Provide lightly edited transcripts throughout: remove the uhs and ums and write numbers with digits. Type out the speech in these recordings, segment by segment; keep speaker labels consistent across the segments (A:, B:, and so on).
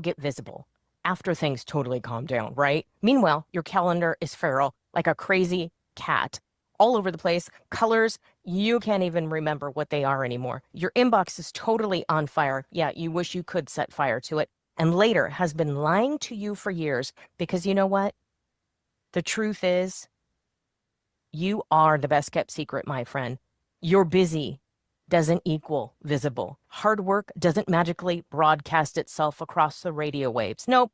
A: get visible after things totally calm down, right? Meanwhile, your calendar is feral like a crazy cat all over the place. Colors, you can't even remember what they are anymore. Your inbox is totally on fire. Yeah, you wish you could set fire to it. And later has been lying to you for years because you know what? The truth is, you are the best kept secret, my friend. You're busy doesn't equal visible. Hard work doesn't magically broadcast itself across the radio waves. Nope.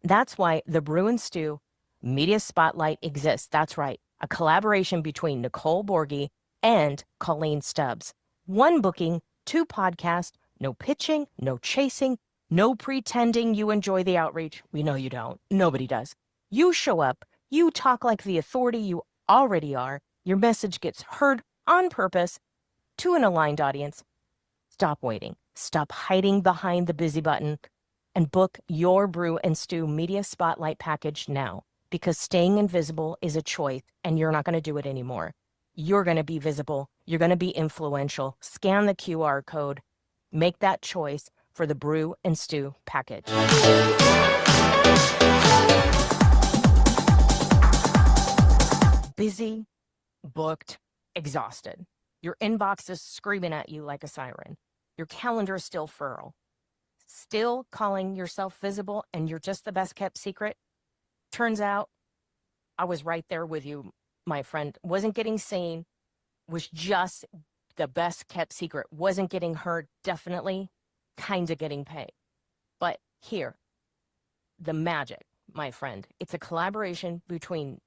A: That's why the Brew and Stew Media Spotlight exists. That's right. A collaboration between Nicole Borghi and Coleen Stubbs. One booking, two podcasts, no pitching, no chasing, no pretending you enjoy the outreach. We know you don't. Nobody does. You show up, you talk like the authority you already are. Your message gets heard on purpose to an aligned audience. Stop waiting. Stop hiding behind the busy button and book your Brew and Stew Media Spotlight package now, because staying invisible is a choice and you're not going to do it anymore. You're going to be visible. You're going to be influential. Scan the QR code. Make that choice for the Brew and Stew package. Busy, booked, exhausted. Your inbox is screaming at you like a siren. Your calendar is still feral. Still calling yourself visible and you're just the best kept secret? Turns out I was right there with you, my friend. Wasn't getting seen, was just the best kept secret. Wasn't getting heard, definitely, kind of getting paid. But here, the magic, my friend. It's a collaboration between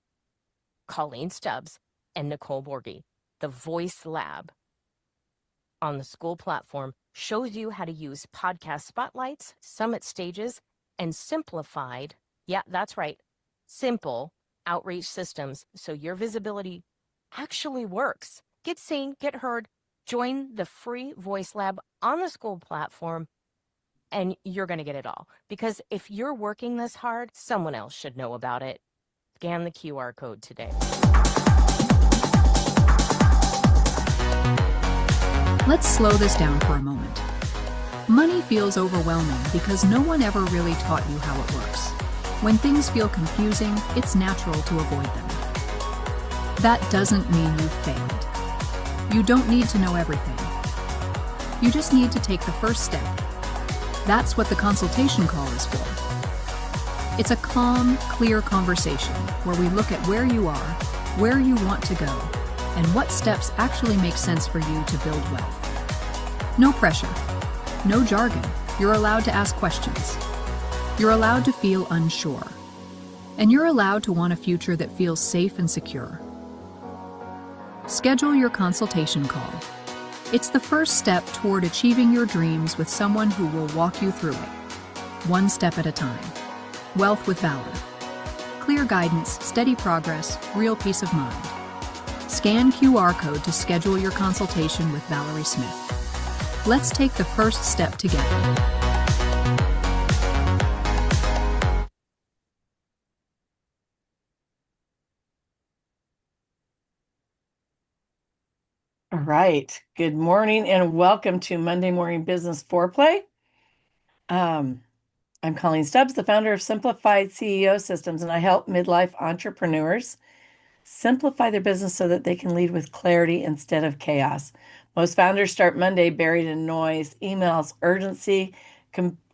A: Coleen Stubbs and Nicole Borghi. The Voice Lab on the school platform shows you how to use podcast spotlights, summit stages, and simplified, yeah, that's right, simple outreach systems so your visibility actually works. Get seen, get heard, join the free Voice Lab on the school platform, and you're going to get it all. Because if you're working this hard, someone else should know about it. Scan the QR code today.
B: Let's slow this down for a moment. Money feels overwhelming because no one ever really taught you how it works. When things feel confusing, it's natural to avoid them. That doesn't mean you've failed. You don't need to know everything. You just need to take the first step. That's what the consultation call is for. It's a calm, clear conversation where we look at where you are, where you want to go, and what steps actually make sense for you to build wealth. No pressure, no jargon. You're allowed to ask questions. You're allowed to feel unsure. And you're allowed to want a future that feels safe and secure. Schedule your consultation call. It's the first step toward achieving your dreams with someone who will walk you through it, one step at a time. Wealth with Valor. Clear guidance, steady progress, real peace of mind. Scan QR code to schedule your consultation with Valerie Smith. Let's take the first step together.
C: All right. Good morning and welcome to Monday Morning Business Foreplay. I'm Coleen Stubbs, the founder of Simplified CEO Systems, and I help midlife entrepreneurs simplify their business so that they can lead with clarity instead of chaos. Most founders start Monday buried in noise, emails, urgency,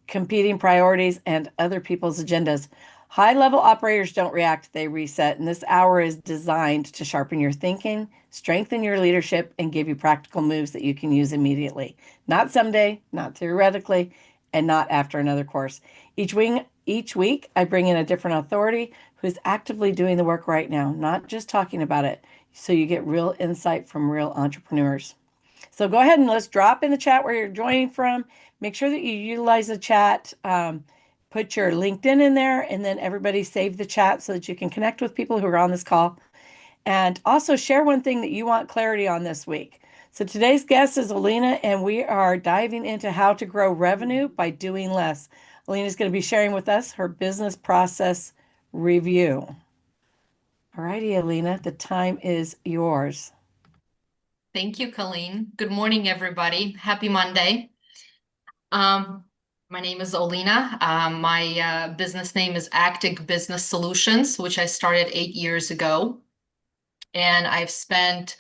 C: competing priorities, and other people's agendas. High-level operators don't react, they reset, and this hour is designed to sharpen your thinking, strengthen your leadership, and give you practical moves that you can use immediately. Not someday, not theoretically, and not after another course. Each week, I bring in a different authority who's actively doing the work right now, not just talking about it, so you get real insight from real entrepreneurs. So go ahead and let's drop in the chat where you're joining from. Make sure that you utilize the chat. Put your LinkedIn in there, and then everybody save the chat so that you can connect with people who are on this call. And also share one thing that you want clarity on this week. So today's guest is Olena, and we are diving into how to grow revenue by doing less. Olena is going to be sharing with us her business process review. All righty, Olena, the time is yours.
D: Thank you, Coleen. Good morning, everybody. Happy Monday. My name is Olena. My business name is Actic Business Solutions, which I started 8 years ago. And I've spent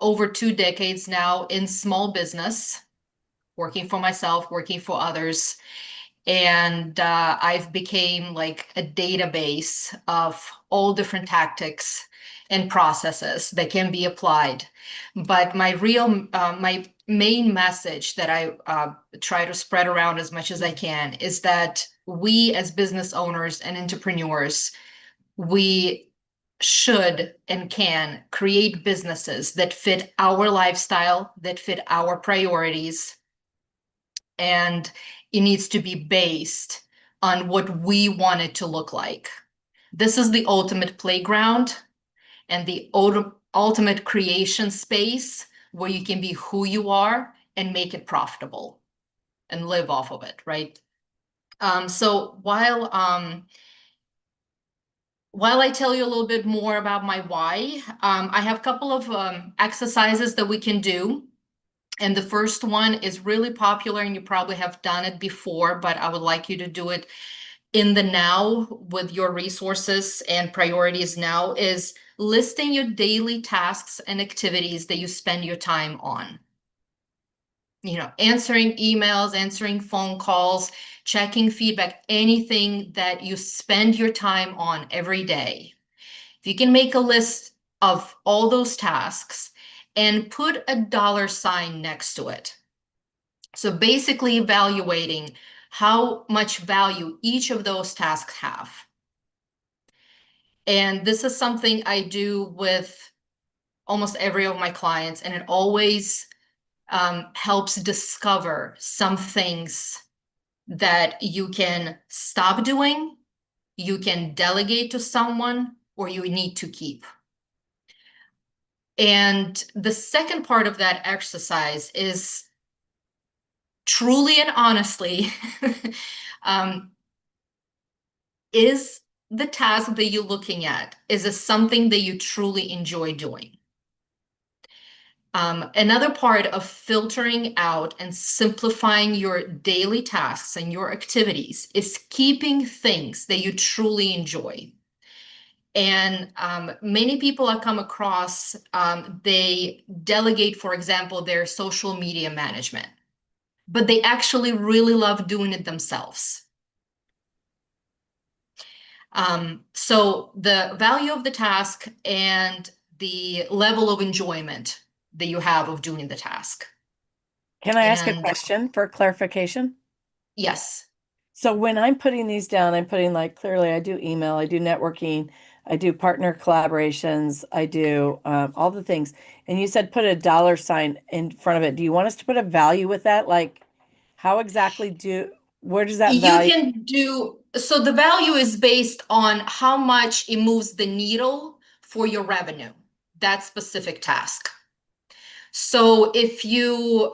D: over 2 decades now in small business, working for myself, working for others. And I've became like a database of all different tactics and processes that can be applied. But my main message that I try to spread around as much as I can is that we as business owners and entrepreneurs, we should and can create businesses that fit our lifestyle, that fit our priorities, and it needs to be based on what we want it to look like. This is the ultimate playground and the ultimate creation space where you can be who you are and make it profitable and live off of it, right? So while I tell you a little bit more about my why, I have a couple of exercises that we can do. And the first one is really popular, and you probably have done it before, but I would like you to do it in the now with your resources and priorities now, is listing your daily tasks and activities that you spend your time on. You know, answering emails, answering phone calls, checking feedback, anything that you spend your time on every day. If you can make a list of all those tasks and put a dollar sign next to it. So basically evaluating how much value each of those tasks have. And this is something I do with almost every of my clients, and it always helps discover some things that you can stop doing, you can delegate to someone, or you need to keep. And the second part of that exercise is truly and honestly, is the task that you're looking at, is it something that you truly enjoy doing? Another part of filtering out and simplifying your daily tasks and your activities is keeping things that you truly enjoy. And many people I come across, they delegate, for example, their social media management, but they actually really love doing it themselves. So the value of the task and the level of enjoyment that you have of doing the task.
C: Can I ask a
D: And
C: question for clarification?
D: yes,
C: So when I'm putting these down, I'm putting like clearly I do email, I do networking, I do partner collaborations, I do all the things. And you said put a dollar sign in front of it. Do you want us to put a value with that? Like how exactly where does that
D: you
C: value?
D: can do, so the value is based on how much it moves the needle for your revenue, that specific task. So if you,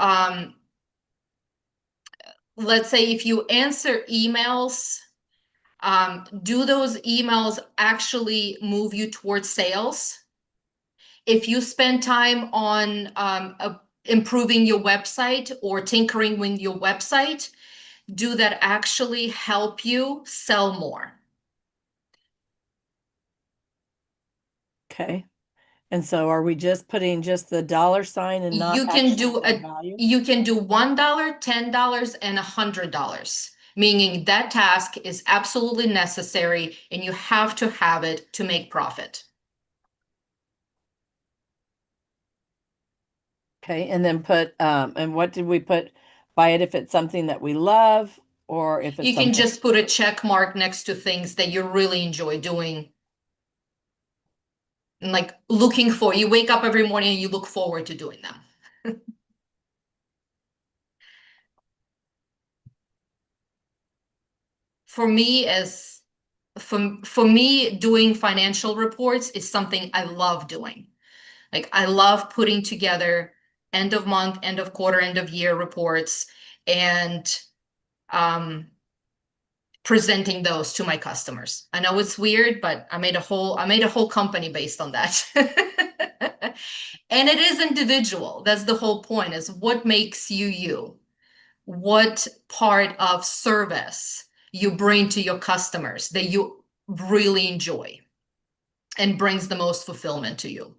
D: let's say if you answer emails, do those emails actually move you towards sales? If you spend time on improving your website or tinkering with your website, do that actually help you sell more?
C: Okay. And so are we just putting just the dollar sign and not
D: You can
C: actually
D: do
C: the value?
D: you can do $1, $10, and $100, meaning that task is absolutely necessary and you have to have it to make profit.
C: Okay, and then put and what did we put by it if it's something that we love or if it's
D: You can
C: something
D: just put a check mark next to things that you really enjoy doing. And like looking for, you wake up every morning and you look forward to doing them. For me, for me, doing financial reports is something I love doing. Like I love putting together end of month, end of quarter, end of year reports and presenting those to my customers. I know it's weird, but I made a whole company based on that. And it is individual. That's the whole point, is what makes you you. what part of service you bring to your customers that you really enjoy and brings the most fulfillment to you.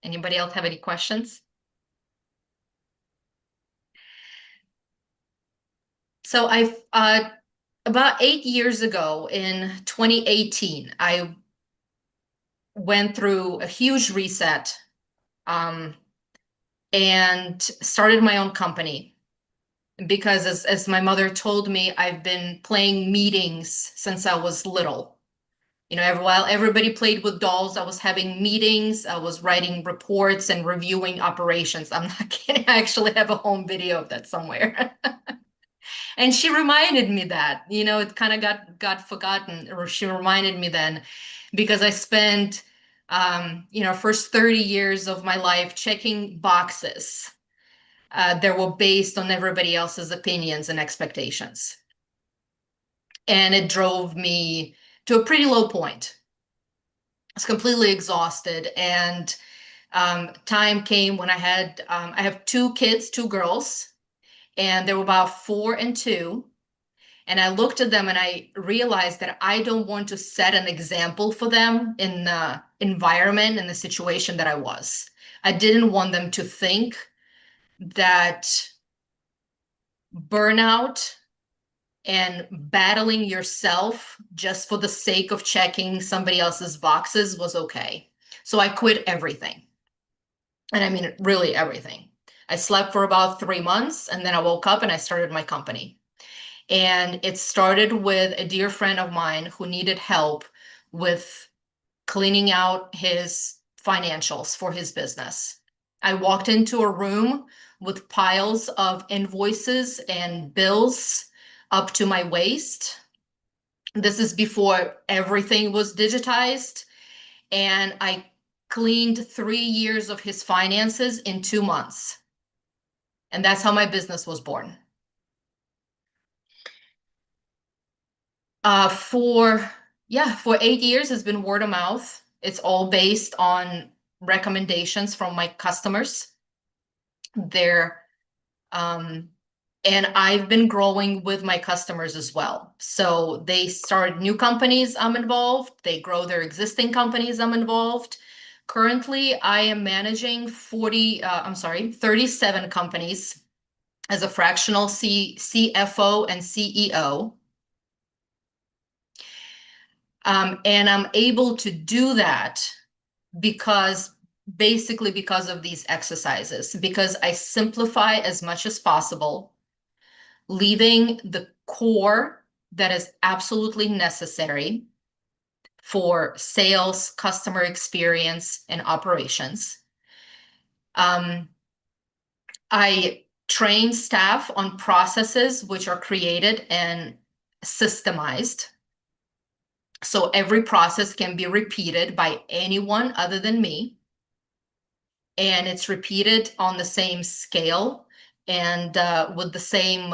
D: Anybody else have any questions? So I've about 8 years ago in 2018, I went through a huge reset and started my own company. Because as my mother told me, I've been playing meetings since I was little. While everybody played with dolls, I was having meetings, I was writing reports and reviewing operations. I'm not kidding, I actually have a home video of that somewhere. And she reminded me that, it kind of got forgotten, or she reminded me then, because I spent, first 30 years of my life checking boxes that were based on everybody else's opinions and expectations. And it drove me to a pretty low point. I was completely exhausted, and time came when I have 2 kids, 2 girls, and they were about 4 and 2. And I looked at them and I realized that I don't want to set an example for them in the environment and the situation that I was. I didn't want them to think that burnout and battling yourself just for the sake of checking somebody else's boxes was okay. So I quit everything. And I mean, really everything. I slept for about 3 months, and then I woke up and I started my company. And it started with a dear friend of mine who needed help with cleaning out his financials for his business. I walked into a room with piles of invoices and bills up to my waist. This is before everything was digitized. And I cleaned 3 years of his finances in 2 months. And that's how my business was born. For 8 years, it's been word of mouth. It's all based on recommendations from my customers. And I've been growing with my customers as well. So they start new companies, I'm involved. They grow their existing companies, I'm involved. Currently, I am managing 37 companies as a fractional CFO and CEO. And I'm able to do that basically because of these exercises, because I simplify as much as possible, leaving the core that is absolutely necessary for sales, customer experience, and operations. I train staff on processes which are created and systemized. So every process can be repeated by anyone other than me. And it's repeated on the same scale and with the same,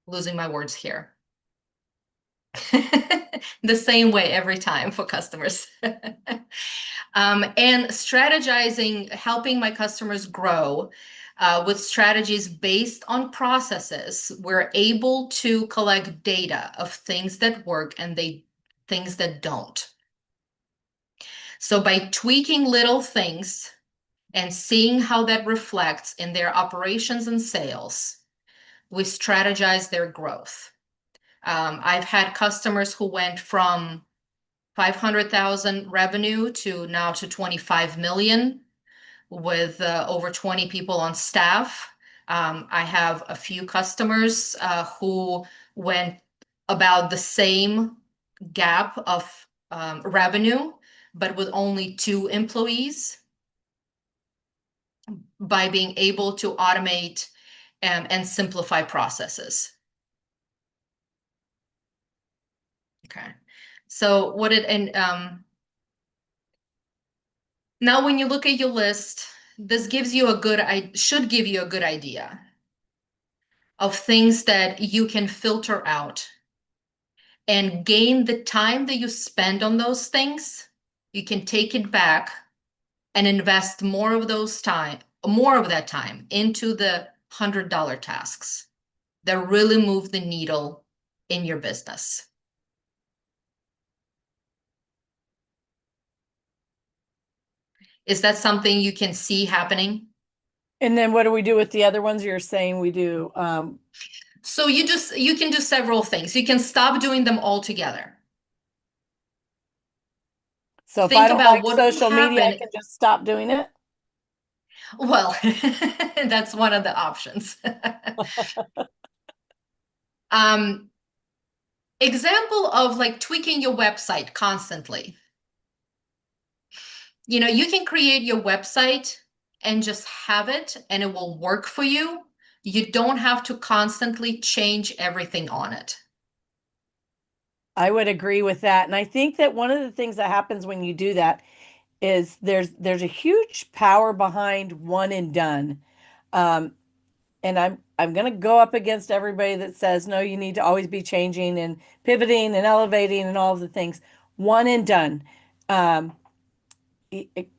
D: losing my words here. The same way every time for customers. And strategizing, helping my customers grow with strategies based on processes. We're able to collect data of things that work and things that don't. So by tweaking little things and seeing how that reflects in their operations and sales, we strategize their growth. I've had customers who went from 500,000 revenue to now to 25 million with over 20 people on staff. I have a few customers who went about the same gap of revenue, but with only 2 employees, by being able to automate and simplify processes. Okay. So now when you look at your list, this should give you a good idea. of things that you can filter out and gain the time that you spend on those things. You can take it back and invest more of that time into the $100 tasks that really move the needle in your business. Is that something you can see happening?
C: And then what do we do with the other ones you're saying we do?
D: So you can do several things. You can stop doing them altogether.
C: So if I
D: Think
C: don't
D: about
C: like
D: what will
C: social media, I
D: happen.
C: can just stop doing it.
D: Well, that's one of the options. Example of like tweaking your website constantly. You can create your website and just have it and it will work for you. You don't have to constantly change everything on it.
C: I would agree with that. And I think that one of the things that happens when you do that is there's a huge power behind one and done. Um, and I'm going to go up against everybody that says no, you need to always be changing and pivoting and elevating and all of the things. One and done. Um,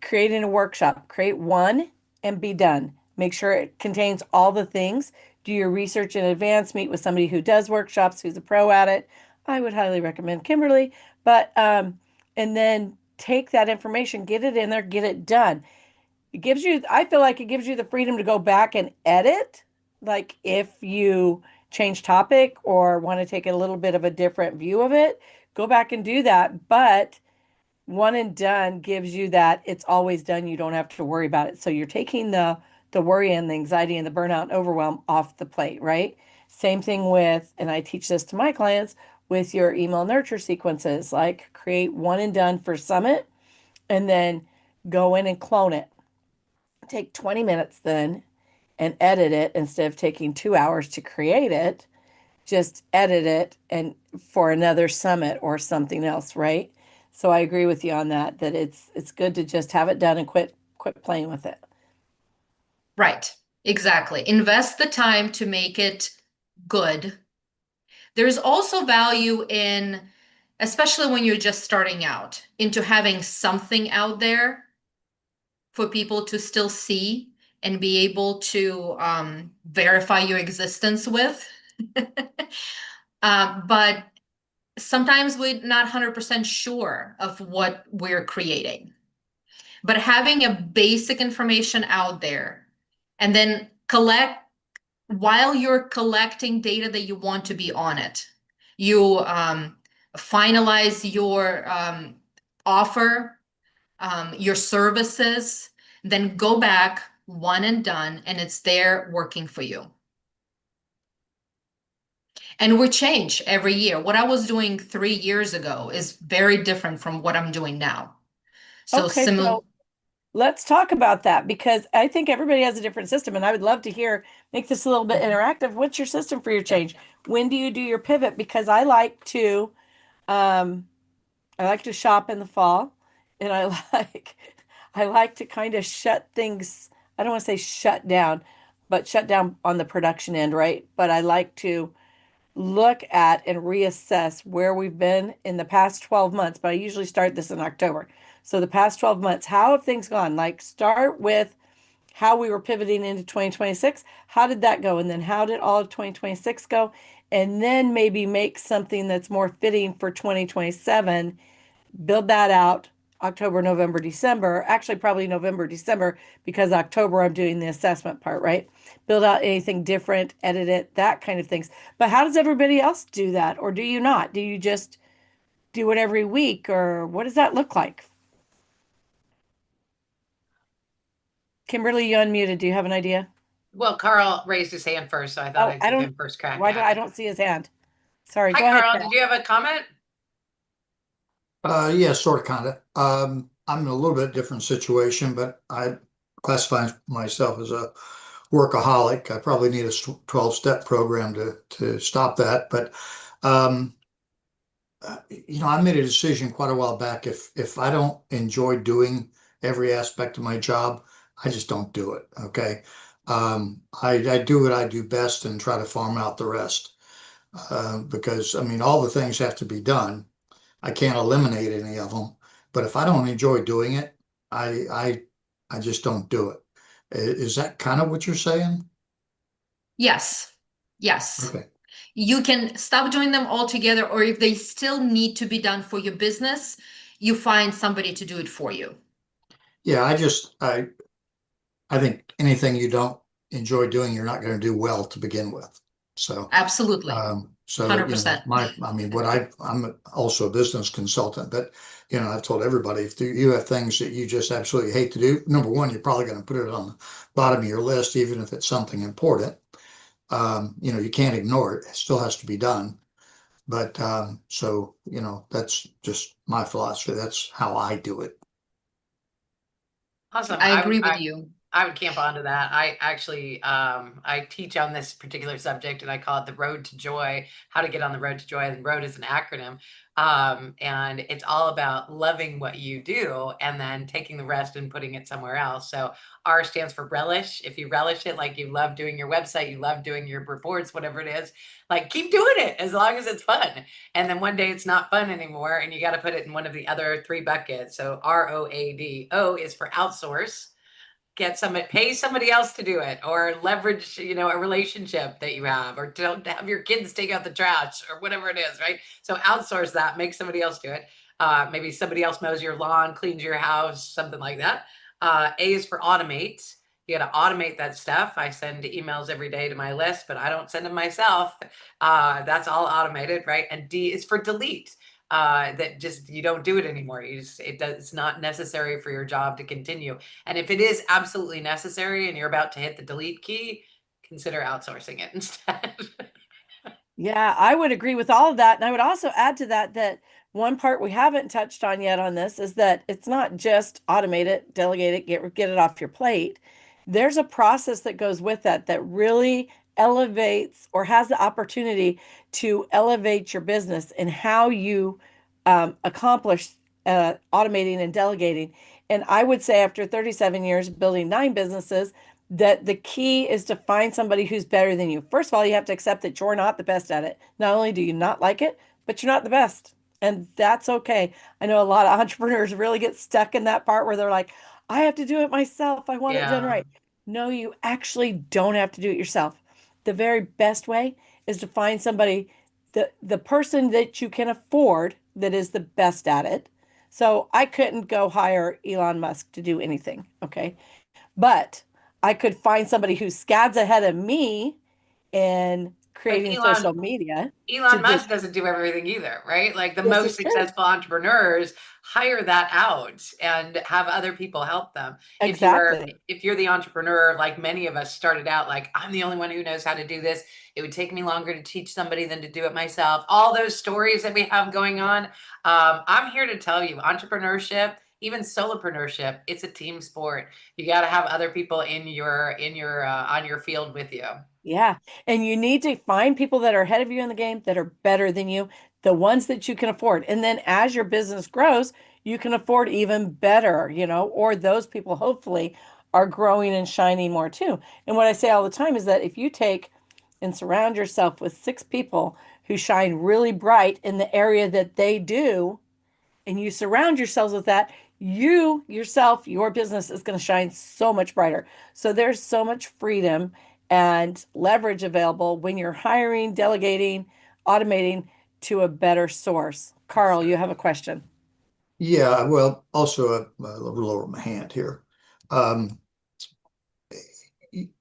C: Creating a workshop, create one and be done. Make sure it contains all the things. Do your research in advance, meet with somebody who does workshops, who's a pro at it. I would highly recommend Kimberly, but and then take that information, get it in there, get it done. It gives you, I feel like it gives you the freedom to go back and edit, like if you change topic or want to take a little bit of a different view of it, go back and do that. But one and done gives you that it's always done. You don't have to worry about it. So you're taking the worry and the anxiety and the burnout and overwhelm off the plate, right? Same thing with, and I teach this to my clients with your email nurture sequences, like create one and done for Summit and then go in and clone it. Take 20 minutes then and edit it instead of taking 2 hours to create it. Just edit it and for another summit or something else, right? So I agree with you on that, that it's good to just have it done and quit playing with it.
D: Right, exactly. Invest the time to make it good. There's also value in, especially when you're just starting out, into having something out there for people to still see and be able to verify your existence with. But sometimes we're not 100% sure of what we're creating. But having a basic information out there and then while you're collecting data that you want to be on it, you finalize your offer, your services, then go back one and done, and it's there working for you. And we change every year. What I was doing 3 years ago is very different from what I'm doing now. So
C: Okay, so let's talk about that because I think everybody has a different system and I would love to hear, make this a little bit interactive. What's your system for your change? When do you do your pivot? Because um, I like to shop in the fall and I like to kind of shut things, I don't want to say shut down, but shut down on the production end, right? But I like to look at and reassess where we've been in the past 12 months, but I usually start this in October. So the past 12 months, how have things gone? Like start with how we were pivoting into 2026. How did that go? And then how did all of 2026 go? And then maybe make something that's more fitting for 2027, build that out October, November, December, actually probably November, December, because October I'm doing the assessment part, right? Build out anything different, edit it, that kind of things. But how does everybody else do that? Or do you not? Do you just do it every week? Or what does that look like? Kimberly, you unmuted. Do you have an idea?
E: Well, Carl raised his hand first, so I thought
C: Oh,
E: I'd
C: I
E: give
C: don't,
E: him first crack
C: why do
E: at
C: I
E: it.
C: don't see his hand? Sorry,
E: Hi,
C: go ahead,
E: Carl.
C: Pat.
E: Did you have a comment?
F: Yeah, sort of, kind of. I'm in a little bit different situation, but I classify myself as a workaholic. I probably need a 12-step program to stop that. But um, I made a decision quite a while back. If I don't enjoy doing every aspect of my job, I just don't do it. Okay. I do what I do best and try to farm out the rest. Because I mean, all the things have to be done. I can't eliminate any of them, but if I don't enjoy doing it, I I I just don't do it. Is that kind of what you're saying?
D: Yes. Yes.
F: Okay.
D: You can stop doing them altogether, or if they still need to be done for your business, you find somebody to do it for you.
F: Yeah, I think anything you don't enjoy doing, you're not going to do well to begin with. So,
D: Absolutely.
F: so you know,
D: 100%.
F: I mean, I'm also a business consultant, but you know, I've told everybody if you have things that you just absolutely hate to do, number one, you're probably going to put it on the bottom of your list, even if it's something important. You know, you can't ignore it. It still has to be done. But so, you know, that's just my philosophy. That's how I do it.
E: Awesome.
D: I agree with you.
E: I would camp onto that. I actually I teach on this particular subject and I call it the road to joy, how to get on the road to joy. And road is an acronym. And it's all about loving what you do and then taking the rest and putting it somewhere else. So R stands for relish. If you relish it, like you love doing your website, you love doing your reports, whatever it is, like keep doing it as long as it's fun. And then one day it's not fun anymore and you got to put it in one of the other three buckets. So ROAD. O is for outsource, pay somebody else to do it, or leverage, a relationship that you have, or don't have your kids take out the trash or whatever it is, right? So outsource that, make somebody else do it. Maybe somebody else mows your lawn, cleans your house, something like that. A is for automate. You got to automate that stuff. I send emails every day to my list, but I don't send them myself. That's all automated, right? And D is for delete. That just you don't do it anymore. It's not necessary for your job to continue. And if it is absolutely necessary and you're about to hit the delete key, consider outsourcing it instead.
C: Yeah, I would agree with all of that. And I would also add to that that one part we haven't touched on yet on this is that it's not just automate it, delegate it, get it off your plate. There's a process that goes with that that really elevates or has the opportunity to elevate your business and how you accomplish automating and delegating. And I would say after 37 years building 9 businesses, that the key is to find somebody who's better than you. First of all, you have to accept that you're not the best at it. Not only do you not like it, but you're not the best. And that's okay. I know a lot of entrepreneurs really get stuck in that part where they're like, I have to do it myself. I want it done
E: Yeah.
C: right. No, you actually don't have to do it yourself. The very best way is to find somebody, the person that you can afford that is the best at it. So I couldn't go hire Elon Musk to do anything. Okay. But I could find somebody who's scads ahead of me in
E: But
C: creating social media to
E: Elon
C: do.
E: Musk doesn't do everything either, right? Like the
C: This
E: most
C: is true.
E: successful entrepreneurs hire that out and have other people help them.
C: Exactly.
E: If you're the entrepreneur, like many of us started out, like I'm the only one who knows how to do this. It would take me longer to teach somebody than to do it myself. All those stories that we have going on. I'm here to tell you, entrepreneurship, even solopreneurship, it's a team sport. You got to have other people on your field with you.
C: Yeah. And you need to find people that are ahead of you in the game that are better than you, the ones that you can afford. And then as your business grows, you can afford even better, or those people hopefully are growing and shining more too. And what I say all the time is that if you take and surround yourself with 6 people who shine really bright in the area that they do, and you surround yourselves with that, you yourself, your business is going to shine so much brighter. So there's so much freedom and leverage available when you're hiring, delegating, automating to a better source. Carl, you have a question.
F: Yeah, well, also a little lower my hand here. Um,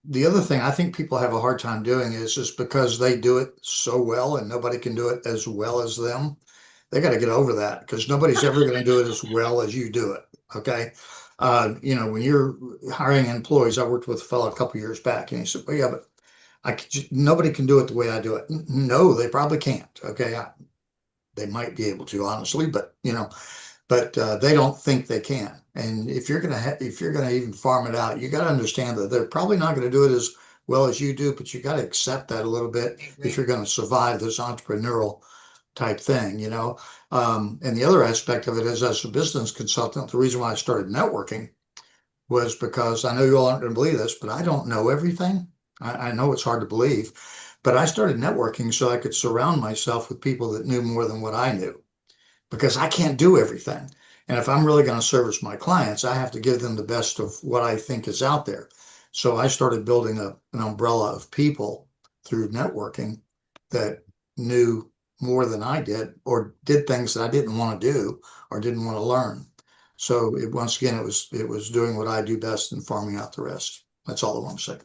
F: the other thing I think people have a hard time doing is because they do it so well and nobody can do it as well as them. They got to get over that because nobody's ever going to do it as well as you do it. Okay. You know, when you're hiring employees, I worked with a fellow a couple years back and he said, well, yeah, but nobody can do it the way I do it. No, they probably can't. Okay. They might be able to, honestly, but you know, but they don't think they can. And if you're gonna even farm it out, you got to understand that they're probably not going to do it as well as you do. But you got to accept that a little bit if you're going to survive this entrepreneurial type thing, you know. And the other aspect of it is, as a business consultant, the reason why I started networking was because I know you all aren't going to believe this, but I don't know everything. I know it's hard to believe, but I started networking so I could surround myself with people that knew more than what I knew because I can't do everything. And if I'm really going to service my clients, I have to give them the best of what I think is out there. So I started building an umbrella of people through networking that knew more than I did or did things that I didn't want to do or didn't want to learn. So once again, it was doing what I do best and farming out the rest. That's all I want to say.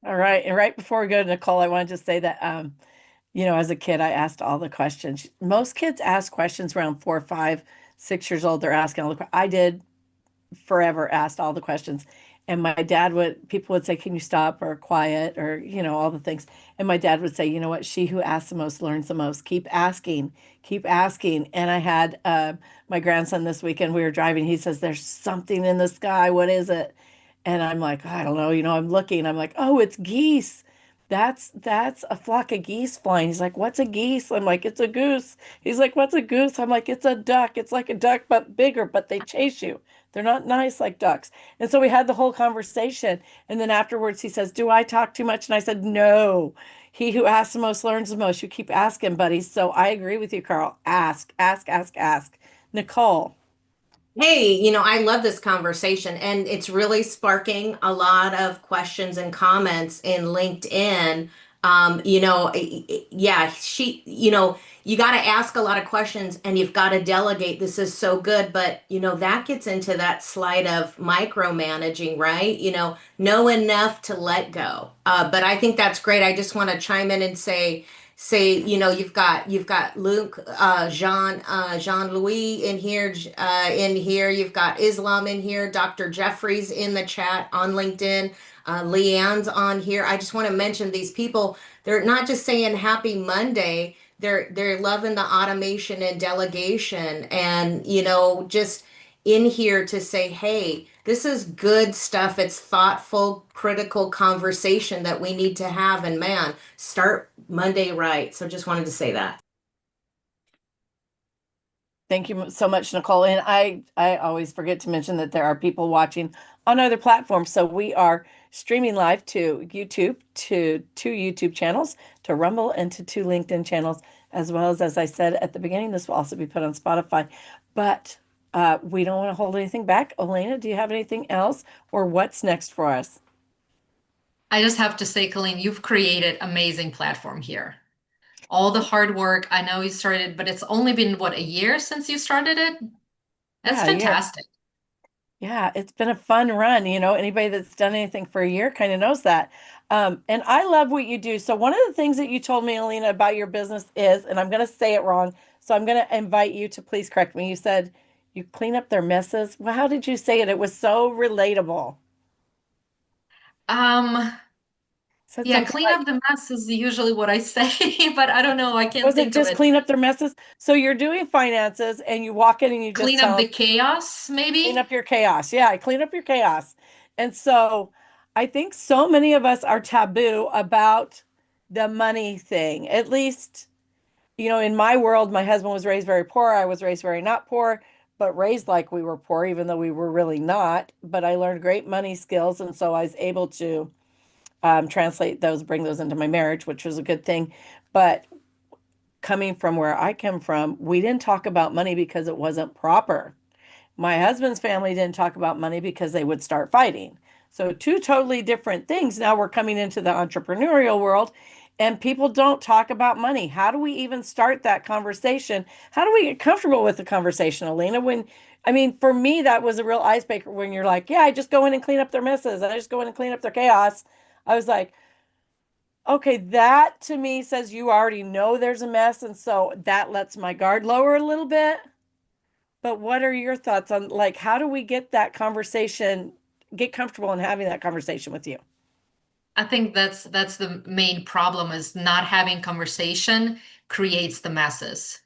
C: All right. And right before we go to Nicole, I wanted to say that, as a kid, I asked all the questions. Most kids ask questions around 4, 5, 6 years old. They're asking all the, I did forever asked all the questions. And my dad people would say, can you stop or quiet or, all the things. And my dad would say, you know what? She who asks the most learns the most. Keep asking, keep asking. And I had my grandson this weekend, we were driving. He says, there's something in the sky. What is it? And I'm like, I don't know. I'm looking. I'm like, oh, it's geese. That's a flock of geese flying. He's like, what's a geese? I'm like, it's a goose. He's like, what's a goose? I'm like, it's a duck. It's like a duck, but bigger, but they chase you. They're not nice like ducks. And so we had the whole conversation. And then afterwards he says, do I talk too much? And I said, no. He who asks the most learns the most. You keep asking, buddy. So I agree with you, Carl. Ask, ask, ask, ask. Nicole.
G: Hey, I love this conversation, and it's really sparking a lot of questions and comments in LinkedIn. Yeah, you got to ask a lot of questions and you've got to delegate. This is so good, but that gets into that slide of micromanaging, right? Know enough to let go. But I think that's great. I just want to chime in and say, you've got Luke, Jean-Louis in here, you've got Islam in here, Dr. Jeffries in the chat on LinkedIn, Leanne's on here. I just want to mention these people. They're not just saying happy Monday, they're loving the automation and delegation and just in here to say, hey, this is good stuff. It's thoughtful, critical conversation that we need to have. And man, start Monday right. So just wanted to say that.
C: Thank you so much, Nicole. And I always forget to mention that there are people watching on other platforms. So we are streaming live to YouTube, to two YouTube channels, to Rumble, and to two LinkedIn channels, as well as I said at the beginning, this will also be put on Spotify. But we don't want to hold anything back. Olena, do you have anything else, or what's next for us?
D: I just have to say, Coleen, you've created amazing platform here. All the hard work, I know you started, but it's only been, what, a year since you started it? That's
C: Yeah,
D: fantastic.
C: Yeah, it's been a fun run. Anybody that's done anything for a year kind of knows that. And I love what you do. So one of the things that you told me, Olena, about your business is, and I'm going to say it wrong, so I'm going to invite you to please correct me. You said you clean up their messes. Well, how did you say it? It was so relatable. Said
D: Yeah,
C: something
D: clean
C: like,
D: up the mess is usually what I say, but I don't know. I can't
C: was it
D: think of
C: just
D: it.
C: clean up their messes? So you're doing finances and you walk in and you just
D: Clean up
C: tell
D: the
C: them,
D: chaos,
C: clean
D: maybe?
C: up your chaos. Yeah, clean up your chaos. And so I think so many of us are taboo about the money thing. At least, in my world, my husband was raised very poor. I was raised very not poor, but raised like we were poor, even though we were really not. But I learned great money skills. And so I was able to translate those, bring those into my marriage, which was a good thing. But coming from where I come from, we didn't talk about money because it wasn't proper. My husband's family didn't talk about money because they would start fighting. So, two totally different things. Now we're coming into the entrepreneurial world and people don't talk about money. How do we even start that conversation? How do we get comfortable with the conversation, Olena? For me, that was a real icebreaker when you're like, yeah, I just go in and clean up their messes. I just go in and clean up their chaos. I was like, okay, that to me says you already know there's a mess. And so that lets my guard lower a little bit. But what are your thoughts on like how do we get that conversation, get comfortable in having that conversation with you?
D: I think that's the main problem is not having conversation creates the messes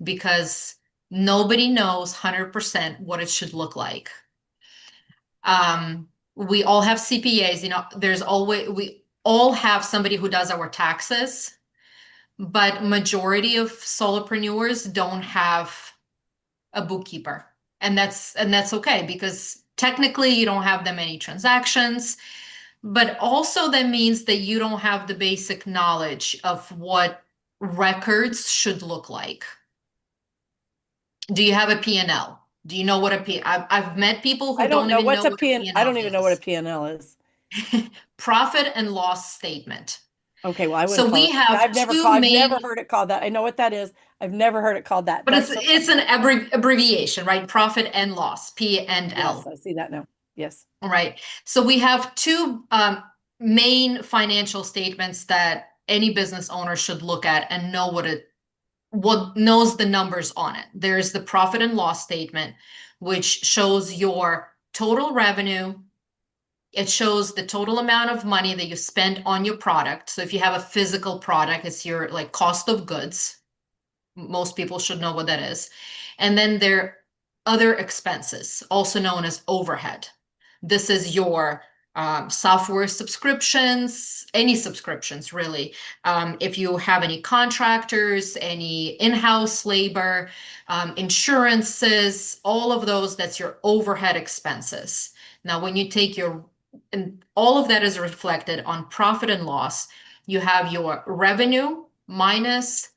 D: because nobody knows 100% what it should look like. We all have CPAs, we all have somebody who does our taxes, but majority of solopreneurs don't have a bookkeeper. And that's okay because technically you don't have that many transactions, but also that means that you don't have the basic knowledge of what records should look like. Do you have a P&L? Do you know what I've met people who
C: I don't know
D: even
C: what's
D: know
C: a
D: what
C: P&L. I don't even know what a
D: is.
C: P&L is.
D: Profit and loss statement.
C: Okay, well, I
D: So
C: wouldn't call
D: we
C: it.
D: have
C: I've
D: two
C: never
D: main,
C: heard it called that. I know what that is. I've never heard it called that.
D: but
C: That's
D: it's an abbreviation, right? Profit and loss, P and
C: yes,
D: L.
C: I see that now. Yes.
D: All right. So we have two main financial statements that any business owner should look at and know what knows the numbers on it. There's the profit and loss statement, which shows your total revenue. It shows the total amount of money that you spend on your product. So if you have a physical product, it's your like cost of goods. Most people should know what that is. And then there are other expenses, also known as overhead. This is your software subscriptions, any subscriptions really. If you have any contractors, any in-house labor, insurances, all of those, that's your overhead expenses. Now, when you take and all of that is reflected on profit and loss. You have your revenue minus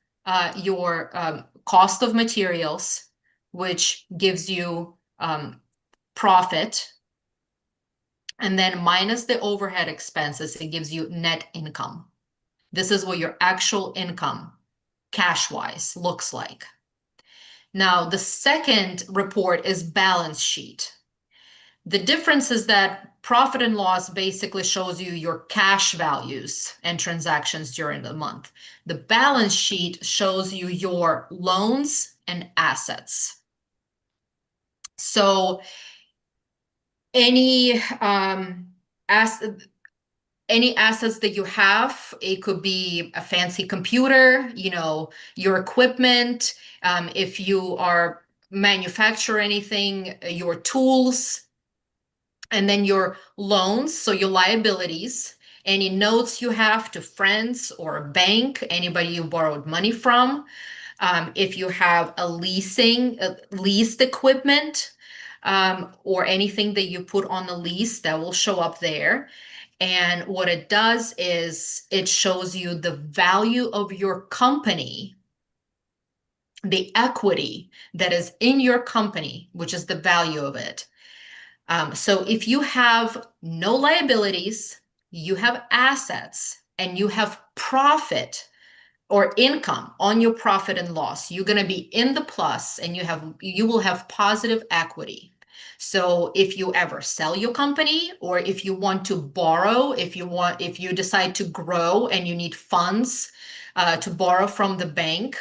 D: your cost of materials, which gives you profit, and then minus the overhead expenses, it gives you net income. This is what your actual income, cash-wise, looks like. Now, the second report is balance sheet. The difference is that profit and loss basically shows you your cash values and transactions during the month. The balance sheet shows you your loans and assets. So any assets that you have, it could be a fancy computer, your equipment, if you are manufacture anything, your tools, and then your loans, so your liabilities, any notes you have to friends or a bank, anybody you borrowed money from. If you have leased equipment, or anything that you put on the lease, that will show up there. And what it does is it shows you the value of your company, the equity that is in your company, which is the value of it. So if you have no liabilities, you have assets, and you have profit or income on your profit and loss, you're going to be in the plus, and you will have positive equity. So if you ever sell your company, or if you want to borrow, if you decide to grow and you need funds to borrow from the bank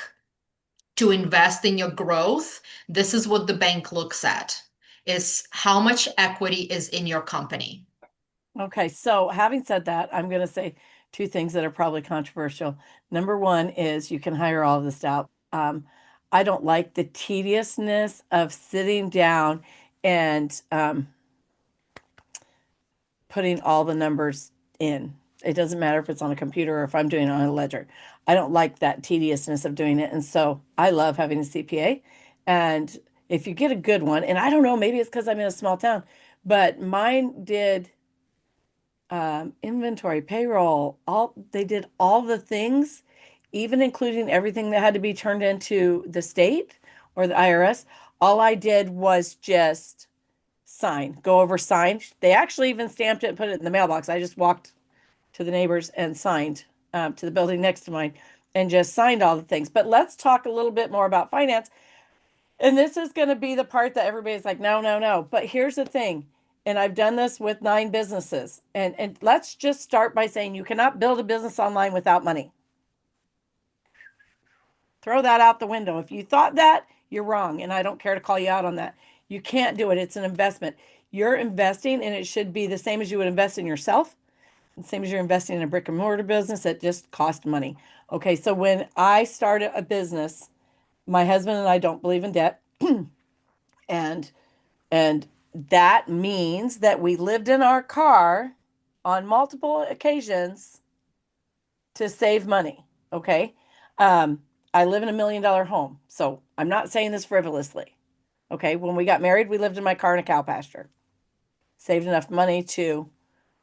D: to invest in your growth, this is what the bank looks at, is how much equity is in your company.
C: Okay, so having said that, I'm going to say two things that are probably controversial. Number one is you can hire all of this out. I don't like the tediousness of sitting down and putting all the numbers in. It doesn't matter if it's on a computer or if I'm doing it on a ledger. I don't like that tediousness of doing it. And so I love having a CPA. And if you get a good one, and I don't know, maybe it's because I'm in a small town, but mine did inventory, payroll, they did all the things, even including everything that had to be turned into the state or the IRS. All I did was just go over, sign. They actually even stamped it and put it in the mailbox. I just walked to the neighbors and signed to the building next to mine and just signed all the things. But let's talk a little bit more about finance. And this is going to be the part that everybody's like, no, no, no. But here's the thing. And I've done this with 9 businesses. And let's just start by saying you cannot build a business online without money. Throw that out the window. If you thought that, you're wrong. And I don't care to call you out on that. You can't do it. It's an investment. You're investing, and it should be the same as you would invest in yourself. The same as you're investing in a brick and mortar business. It just costs money. Okay, so when I started a business, my husband and I don't believe in debt. and and that means that we lived in our car on multiple occasions to save money. Okay. I live in $1 million home. So I'm not saying this frivolously. Okay. When we got married, we lived in my car in a cow pasture. saved enough money to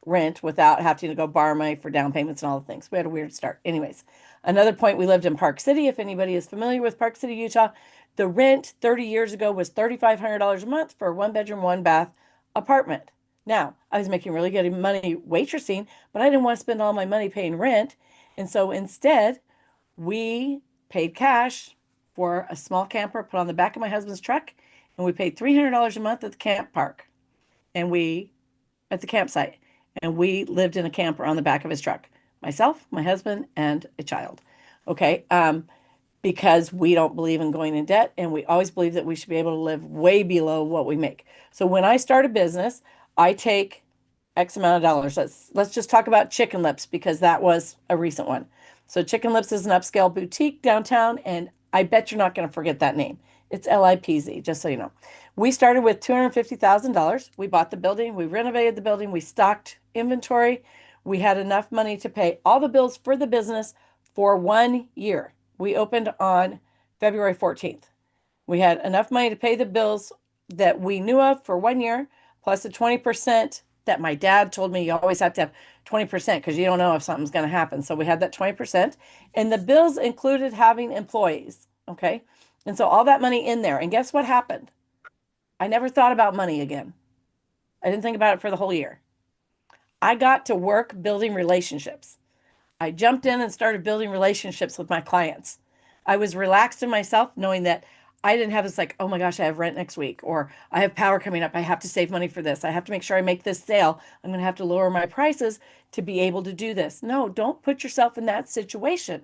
C: rent without having to go borrow money for down payments and all the things. We had a weird start. Anyways, another point, we lived in Park City. If anybody is familiar with Park City, Utah, the rent 30 years ago was $3,500 a month for a 1-bedroom, 1-bath apartment. Now, I was making really good money waitressing, but I didn't want to spend all my money paying rent. And so instead, we paid cash for a small camper put on the back of my husband's truck, and we paid $300 a month at the camp park at the campsite. And we lived in a camper on the back of his truck, myself, my husband, and a child. Okay. Because we don't believe in going in debt, and we always believe that we should be able to live way below what we make. So when I start a business, I take X amount of dollars. Let's just talk about Chicken Lips, because that was a recent one. So Chicken Lips is an upscale boutique downtown, and I bet you're not going to forget that name. It's LIPZ, just so you know. We started with $250,000. We bought the building, we renovated the building, we stocked inventory. We had enough money to pay all the bills for the business for 1 year. We opened on February 14th. We had enough money to pay the bills that we knew of for 1 year, plus the 20% that my dad told me you always have to have 20% because you don't know if something's going to happen. So we had that 20%. And the bills included having employees. Okay. And so all that money in there. And guess what happened? I never thought about money again. I didn't think about it for the whole year. I got to work building relationships. I jumped in and started building relationships with my clients. I was relaxed in myself, knowing that I didn't have this like, oh my gosh, I have rent next week, or I have power coming up. I have to save money for this. I have to make sure I make this sale. I'm going to have to lower my prices to be able to do this. No, don't put yourself in that situation.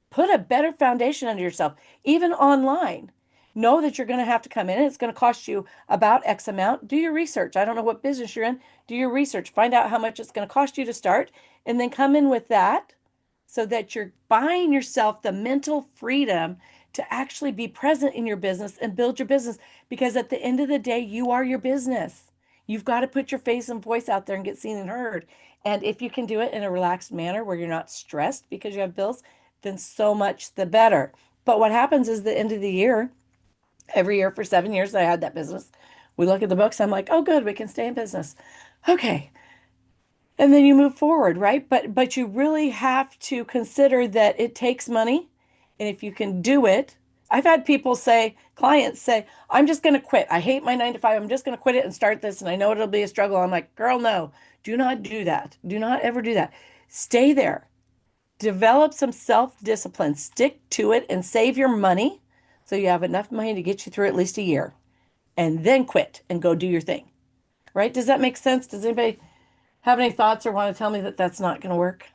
C: Put a better foundation under yourself, even online. Know that you're going to have to come in. It's going to cost you about X amount. Do your research. I don't know what business you're in. Do your research. Find out how much it's going to cost you to start, and then come in with that so that you're buying yourself the mental freedom to actually be present in your business and build your business. Because at the end of the day, you are your business. You've got to put your face and voice out there and get seen and heard. And if you can do it in a relaxed manner where you're not stressed because you have bills, then so much the better. But what happens is the end of the year, every year for 7 years, I had that business. We look at the books. I'm like, oh, good, we can stay in business. Okay. And then you move forward, right? But you really have to consider that it takes money. And if you can do it, I've had people say, clients say, I'm just going to quit. I hate my 9 to 5. I'm just going to quit it and start this. And I know it'll be a struggle. I'm like, girl, no, do not do that. Do not ever do that. Stay there. Develop some self-discipline. Stick to it and save your money so you have enough money to get you through at least a year. And then quit and go do your thing. Right? Does that make sense? Does anybody have any thoughts or want to tell me that that's not going to work?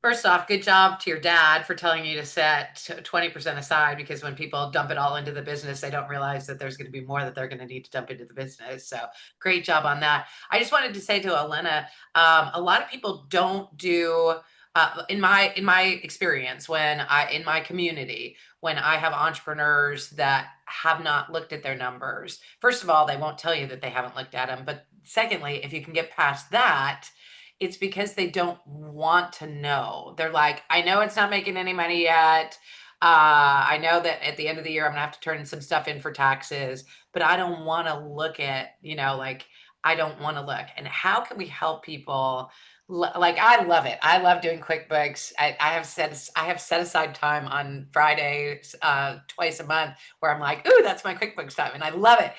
E: First off, good job to your dad for telling you to set 20% aside, because when people dump it all into the business, they don't realize that there's going to be more that they're going to need to dump into the business. So great job on that. I just wanted to say to Olena, a lot of people don't do, in my experience, in my community, when I have entrepreneurs that have not looked at their numbers, first of all, they won't tell you that they haven't looked at them. But secondly, if you can get past that, it's because they don't want to know. They're like, I know it's not making any money yet. I know that at the end of the year, I'm gonna have to turn some stuff in for taxes, but I don't want to look at, like, I don't want to look. And how can we help people? Like, I love it. I love doing QuickBooks. I have set aside time on Fridays, twice a month, where I'm like, ooh, that's my QuickBooks time. And I love it.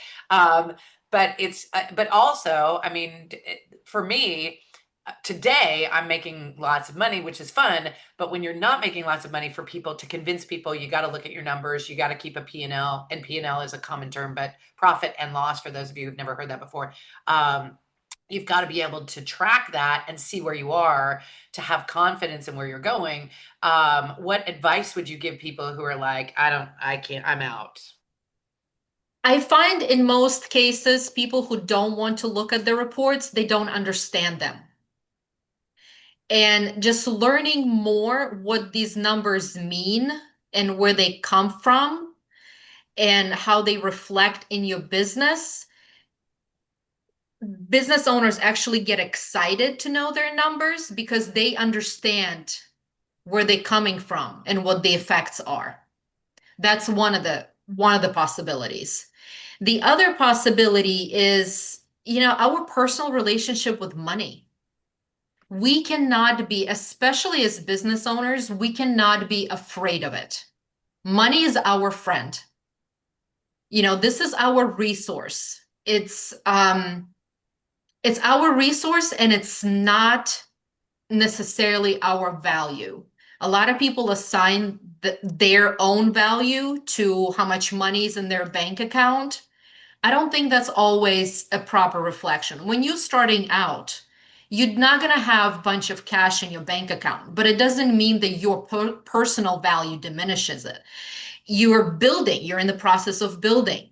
E: But also, I mean, for me, today I'm making lots of money, which is fun. But when you're not making lots of money, for people to convince people, you got to look at your numbers. You got to keep a P&L, and P&L is a common term, but profit and loss, for those of you who've never heard that before. You've got to be able to track that and see where you are to have confidence in where you're going. What advice would you give people who are like, I can't, I'm out?
D: I find in most cases, people who don't want to look at the reports, they don't understand them. And just learning more what these numbers mean and where they come from and how they reflect in your business. Business owners actually get excited to know their numbers because they understand where they're coming from and what the effects are. That's one of the possibilities. The other possibility is, our personal relationship with money. We cannot be, especially as business owners, we cannot be afraid of it. Money is our friend. This is our resource. It's our resource, and it's not necessarily our value. A lot of people assign their own value to how much money is in their bank account. I don't think that's always a proper reflection. When you're starting out, you're not going to have a bunch of cash in your bank account, but it doesn't mean that your personal value diminishes it. You're building, you're in the process of building.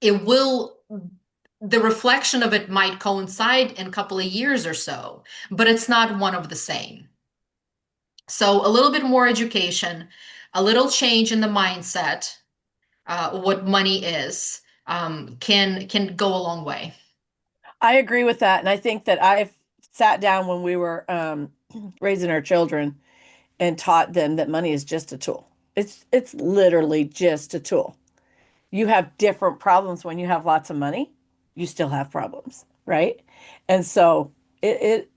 D: The reflection of it might coincide in a couple of years or so, but it's not one of the same. So a little bit more education, a little change in the mindset, what money is, can go a long way.
C: I agree with that. And I think that I've sat down when we were raising our children and taught them that money is just a tool. It's literally just a tool. You have different problems when you have lots of money. You still have problems, right? And so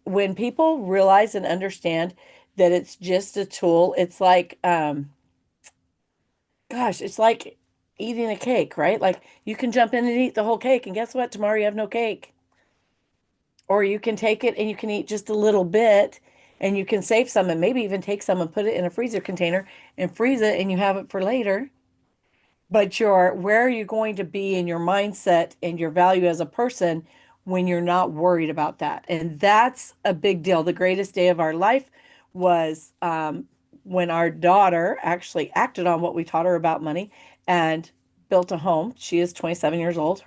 C: when people realize and understand that it's just a tool, it's like it's like eating a cake, right? Like you can jump in and eat the whole cake, and guess what? Tomorrow you have no cake. Or you can take it and you can eat just a little bit, and you can save some and maybe even take some and put it in a freezer container and freeze it, and you have it for later. But where are you going to be in your mindset and your value as a person when you're not worried about that? And that's a big deal. The greatest day of our life was when our daughter actually acted on what we taught her about money and built a home. She is 27 years old.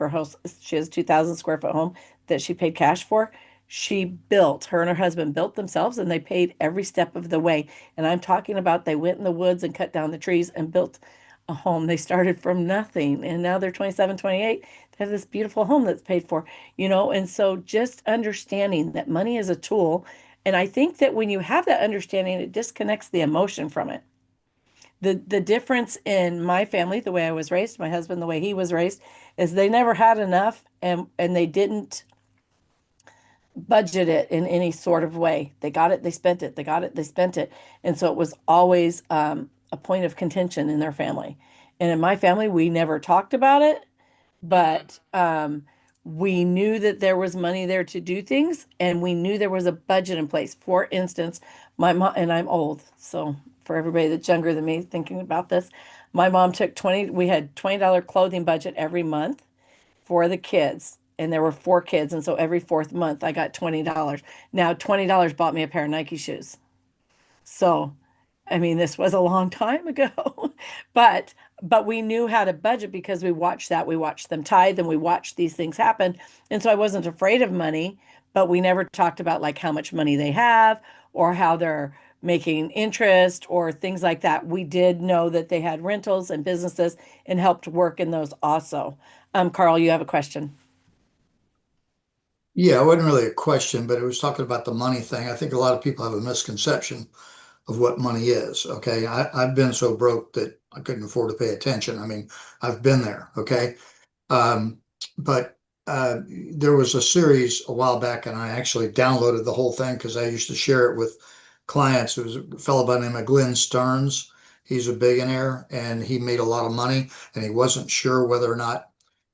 C: She has a 2,000 square foot home that she paid cash for. Her and her husband built themselves, and they paid every step of the way. And I'm talking about they went in the woods and cut down the trees and built a home. They started from nothing, and now they're 27, 28. They have this beautiful home that's paid for, and so just understanding that money is a tool. And I think that when you have that understanding, it disconnects the emotion from it. The difference in my family, the way I was raised, my husband, the way he was raised, is they never had enough, and they didn't budget it in any sort of way. They got it, they spent it. They got it, they spent it. And so it was always a point of contention in their family. And in my family, we never talked about it, but we knew that there was money there to do things, and we knew there was a budget in place. For instance, my mom, and I'm old, so for everybody that's younger than me thinking about this, my mom took we had $20 clothing budget every month for the kids. And there were 4 kids. And so every fourth month I got $20. Now, $20 bought me a pair of Nike shoes. So, I mean, this was a long time ago, but we knew how to budget because we watched that. We watched them tithe, and we watched these things happen. And so I wasn't afraid of money, but we never talked about like how much money they have or how they're making interest or things like that. We did know that they had rentals and businesses and helped work in those also. Carl, you have a question.
F: Yeah, it wasn't really a question, but it was talking about the money thing. I think a lot of people have a misconception of what money is. Okay. I've been so broke that I couldn't afford to pay attention. I mean, I've been there. Okay. Um, but there was a series a while back, and I actually downloaded the whole thing because I used to share it with clients. It was a fellow by the name of Glenn Stearns. He's a billionaire, and he made a lot of money, and he wasn't sure whether or not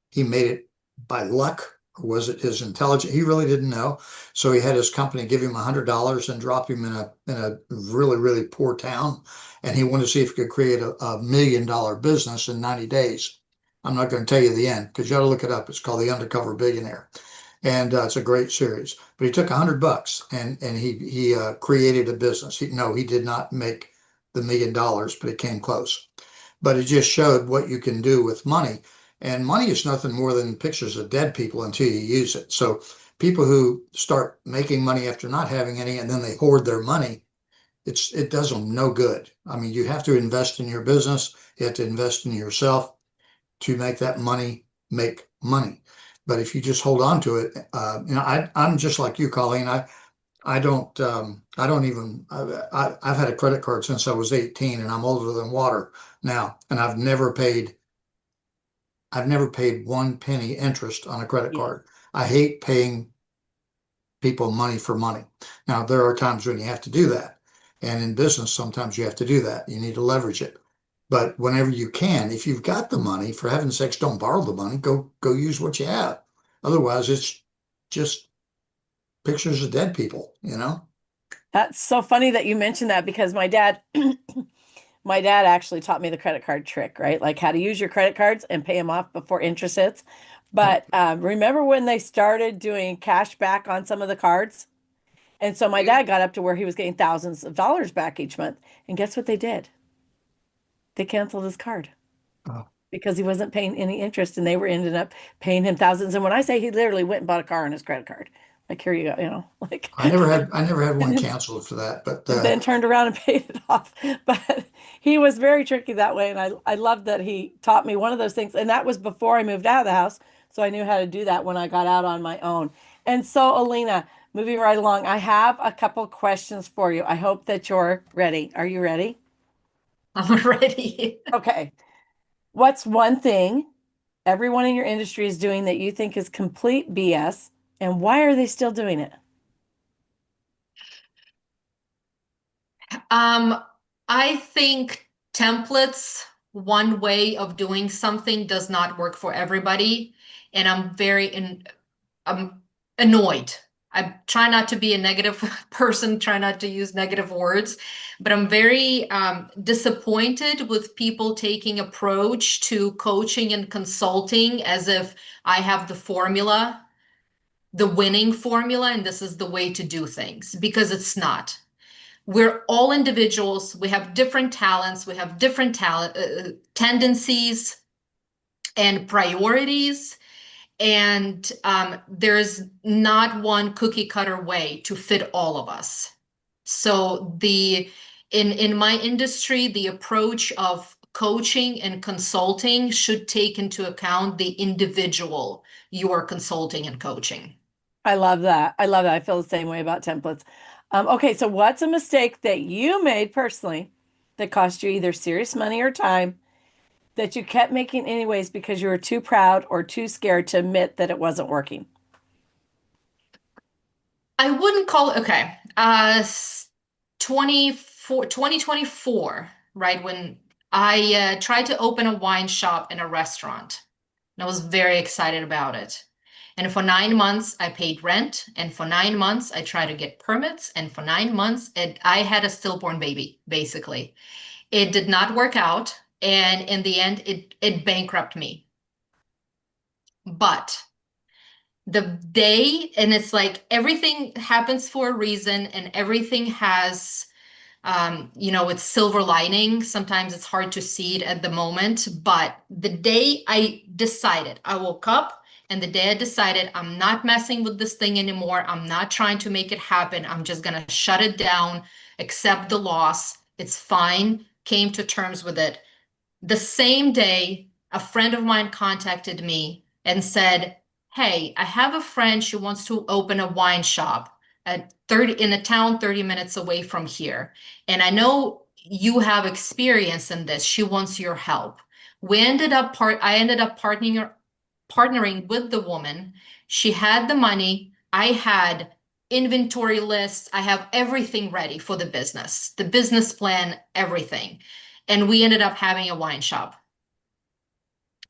F: he made it by luck or was it his intelligence. He really didn't know. So he had his company give him $100 and drop him in a really, really poor town. And he wanted to see if he could create a $1 million business in 90 days. I'm not going to tell you the end because you got to look it up. It's called The Undercover Billionaire. And it's a great series. But he took $100 and he created a business. He did not make the $1 million, but it came close. But it just showed what you can do with money. And money is nothing more than pictures of dead people until you use it. So people who start making money after not having any, and then they hoard their money, it does them no good. I mean, you have to invest in your business. You have to invest in yourself to make that money make money. But if you just hold on to it, I'm just like you, Colleen. I've had a credit card since I was 18, and I'm older than water now, and I've never paid I've never paid 1 penny interest on a credit
C: Yes.
F: card. I hate paying people money for money. Now, there are times when you have to do that. And in business, sometimes you have to do that. You need to leverage it. But whenever you can, if you've got the money, for heaven's sakes, don't borrow the money. Go use what you have. Otherwise, it's just pictures of dead people, you know?
C: That's so funny that you mentioned that because my dad, my dad actually taught me the credit card trick, right? Like how to use your credit cards and pay them off before interest hits. But remember when they started doing cash back on some of the cards? And so my dad got up to where he was getting thousands of dollars back each month. And guess what they did? They canceled his card
F: Uh,
C: because he wasn't paying any interest and they were ended up paying him thousands. And when I say he literally went and bought a car on his credit card, like here you go, like
F: I never had one
C: and
F: canceled for that, but
C: then turned around and paid it off. But he was very tricky that way. And I love that he taught me one of those things. And that was before I moved out of the house. So I knew how to do that when I got out on my own. And so, Olena, moving right along, I have a couple questions for you. I hope that you're ready. Are you ready?
D: I'm ready.
C: Okay. What's one thing everyone in your industry is doing that you think is complete BS? And why are they still doing it?
D: Um, I think templates, one way of doing something does not work for everybody. And I'm annoyed. I try not to be a negative person, try not to use negative words, but I'm very disappointed with people taking approach to coaching and consulting as if I have the formula, the winning formula, and this is the way to do things, because it's not. We're all individuals. We have different talents. We have different tendencies and priorities. And there's not one cookie cutter way to fit all of us. So in my industry, the approach of coaching and consulting should take into account the individual you are consulting and coaching.
C: I love that. I love that. I feel the same way about templates. Okay, so what's a mistake that you made personally that cost you either serious money or time that you kept making anyways because you were too proud or too scared to admit that it wasn't working?
D: I wouldn't call it, okay. 2024, right? When I tried to open a wine shop in a restaurant, and I was very excited about it. And for 9 months, I paid rent. And for 9 months, I tried to get permits. And for 9 months, I had a stillborn baby, basically. It did not work out. And in the end, it bankrupted me. But the day, and it's like everything happens for a reason and everything has it's silver lining. Sometimes it's hard to see it at the moment, but the day I woke up, and the day I decided I'm not messing with this thing anymore, I'm not trying to make it happen, I'm just gonna shut it down, accept the loss, it's fine, came to terms with it. The same day, a friend of mine contacted me and said, "Hey, I have a friend, she wants to open a wine shop in a town 30 minutes away from here. And I know you have experience in this. She wants your help." I ended up partnering with the woman. She had the money. I had inventory lists. I have everything ready for the business plan, everything. And we ended up having a wine shop.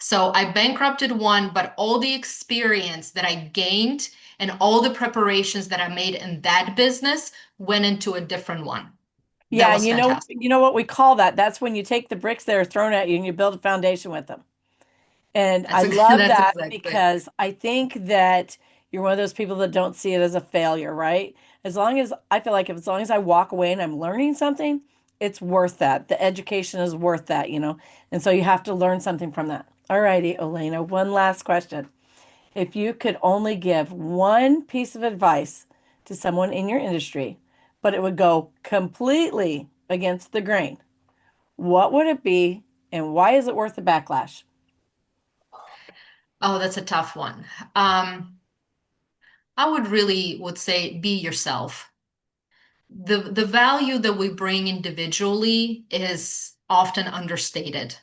D: So I bankrupted one, but all the experience that I gained and all the preparations that I made in that business went into a different one. That
C: Yeah,
D: was
C: and
D: fantastic.
C: you know what we call that? That's when you take the bricks that are thrown at you and you build a foundation with them. And I love
D: That's
C: that
D: exactly.
C: because I think that you're one of those people that don't see it as a failure, right? As long as I feel like as long as I walk away and I'm learning something, it's worth that. The education is worth that. And so you have to learn something from that. All righty, Olena, one last question. If you could only give one piece of advice to someone in your industry, but it would go completely against the grain, what would it be and why is it worth the backlash?
D: Oh, that's a tough one. I would say be yourself. The value that we bring individually is often understated.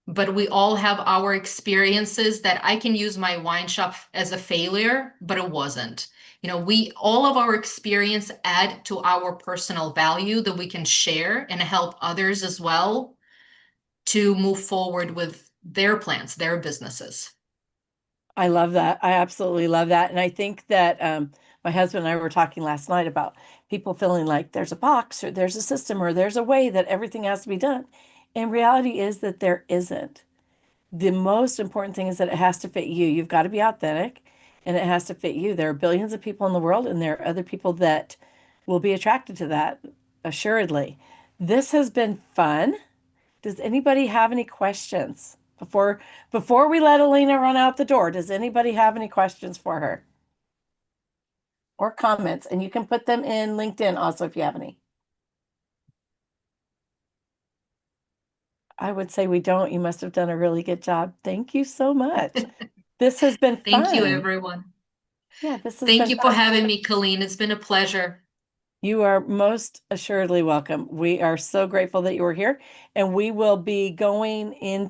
D: but we all have our experiences that I can use my wine shop as a failure, but it wasn't. We all of our experience add to our personal value that we can share and help others as well to move forward with their plans, their businesses.
C: I love that. I absolutely love that. And I think that my husband and I were talking last night about people feeling like there's a box or there's a system or there's a way that everything has to be done. And reality is that there isn't. The most important thing is that it has to fit you. You've got to be authentic and it has to fit you. There are billions of people in the world and there are other people that will be attracted to that, assuredly. This has been fun. Does anybody have any questions before we let Olena run out the door? Does anybody have any questions for her or comments? And you can put them in LinkedIn also if you have any. I would say we don't. You must have done a really good job. Thank you so much. This has been fun.
D: Thank you, everyone.
C: Yeah, this has
D: Thank
C: been
D: you
C: fun.
D: for having me, Coleen. It's been a pleasure.
C: You are most assuredly welcome. We are so grateful that you were here, and we will be going into